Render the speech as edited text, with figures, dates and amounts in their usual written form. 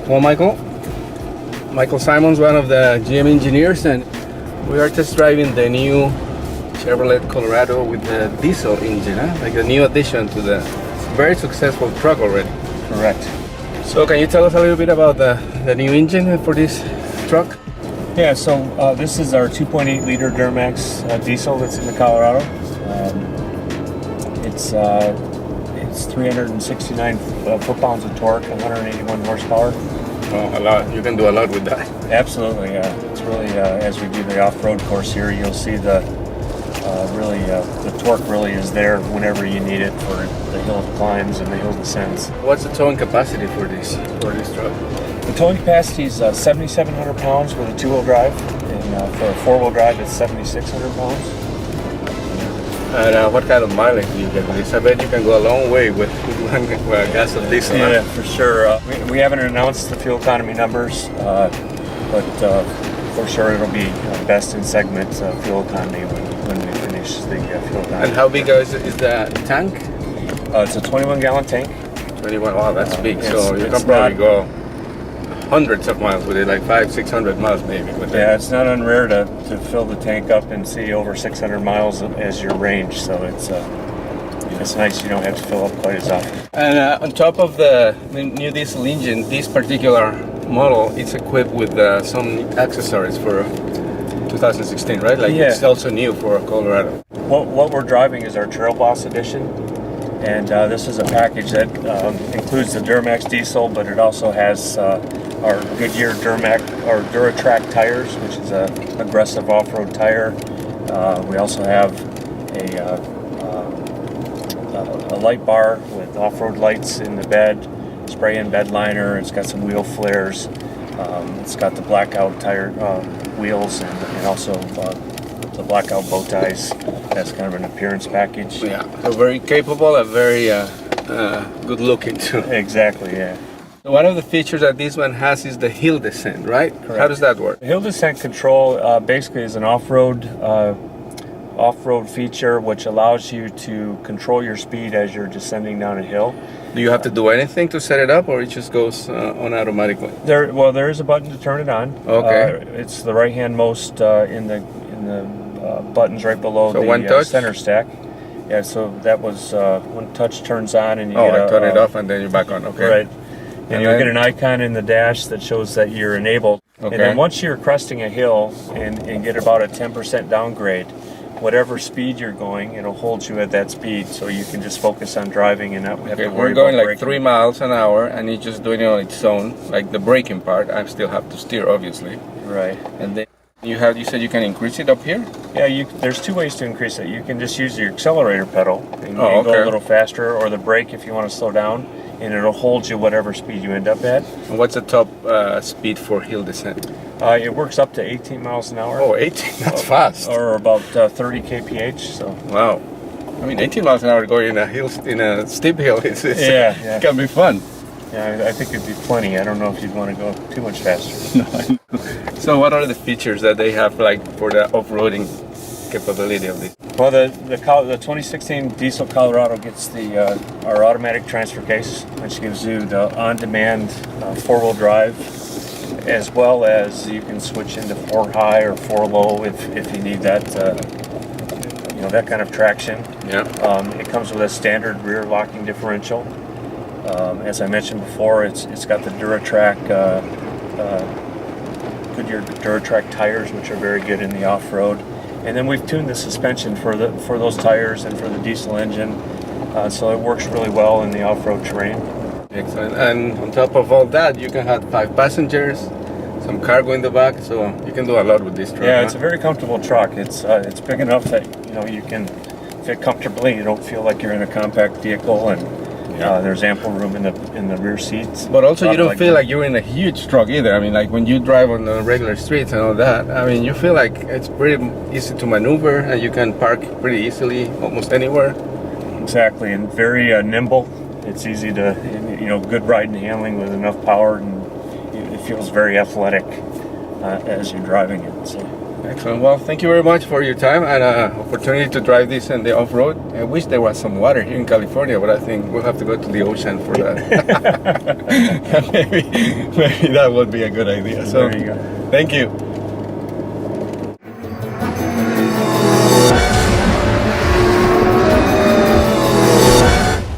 Well, Michael Symons, one of the GM engineers, and we are test driving the new Chevrolet Colorado with the diesel engine, like a new addition to the very successful truck already. Correct. So can you tell us a little bit about the new engine for this truck? Yeah, so this is our 2.8 liter Duramax diesel that's in the Colorado. It's 369 foot-pounds of torque, 181 horsepower. Oh, a lot. You can do a lot with that. Absolutely. It's really, as we do the off-road course here, you'll see the torque really is there whenever you need it for the hill climbs and the hill descents. What's the towing capacity for this truck? The towing capacity is 7,700 pounds with a two-wheel drive, and for a four-wheel drive, it's 7,600 pounds. And what kind of mileage do you get with this? I bet you can go a long way with gas or diesel. Yeah, for sure. We haven't announced the fuel economy numbers, but for sure it'll be best in segment fuel economy when we finish the fuel economy. And how big is the tank? It's a 21-gallon tank. 21, wow, that's big. So you can probably go hundreds of miles with it, like 500-600 miles maybe with it. Yeah, it's not unrare to fill the tank up and see over 600 miles as your range, so it's nice you don't have to fill up quite as often. And on top of the new diesel engine, this particular model is equipped with some accessories for 2016, right? Like it's also new for Colorado. What we're driving is our Trail Boss Edition, and this is a package that includes the Duramax diesel, but it also has our Goodyear Duratrack tires, which is a aggressive off-road tire. We also have a light bar with off-road lights in the bed, spray-in bed liner. It's got some wheel flares. It's got the blackout tire wheels and also the blackout bow ties. That's kind of an appearance package. Yeah, so very capable and very good looking too. Exactly, yeah. One of the features that this one has is the hill descent, right? Correct. How does that work? The hill descent control basically is an off-road feature which allows you to control your speed as you're descending down a hill. Do you have to do anything to set it up, or it just goes on automatically? There is a button to turn it on. Okay. It's the right-handmost in the buttons right below the center stack. Yeah, so that was one touch turns on and you get I turn it off and then you're back on. Okay. Right. And you'll get an icon in the dash that shows that you're enabled. Okay. And then once you're cresting a hill and get about a 10% downgrade, whatever speed you're going, it'll hold you at that speed, so you can just focus on driving and not have to worry about We're going like braking. 3 miles an hour, and it's just doing it on its own. Like the braking part, I still have to steer, obviously. Right. And then you said you can increase it up here? Yeah, there's two ways to increase it. You can just use your accelerator pedal and go a little faster, or the brake if you want to slow down, and it'll hold you whatever speed you end up at. And what's the top speed for hill descent? It works up to 18 miles an hour. Oh, 18, that's fast. Or about 30 kph. So. Wow. I mean, 18 miles an hour going in a steep hill, it can be fun. Yeah, I think it'd be plenty. I don't know if you'd want to go too much faster. No. So what are the features that they have like for the off-roading capability of this? Well, the 2016 diesel Colorado gets our automatic transfer case, which gives you the on-demand four-wheel drive, as well as you can switch into 4-high or 4-low if you need that that kind of traction. Yeah. It comes with a standard rear locking differential. As I mentioned before, it's got the Duratrack Goodyear Duratrack tires, which are very good in the off-road. And then we've tuned the suspension for those tires and for the diesel engine, so it works really well in the off-road terrain. Excellent. And on top of all that, you can have 5 passengers, some cargo in the back, so you can do a lot with this truck. Yeah, it's a very comfortable truck. It's big enough that you can fit comfortably. You don't feel like you're in a compact vehicle, and there's ample room in the rear seats. But also you don't feel like you're in a huge truck either. I mean, like when you drive on the regular streets and all that, I mean, you feel like it's pretty easy to maneuver and you can park pretty easily almost anywhere. Exactly, and very nimble. It's easy to, good ride and handling with enough power, and it feels very athletic as you're driving it. So. Excellent. Well, thank you very much for your time and opportunity to drive this in the off-road. I wish there was some water here in California, but I think we'll have to go to the ocean for that. maybe that would be a good idea. So, There you go. Thank you.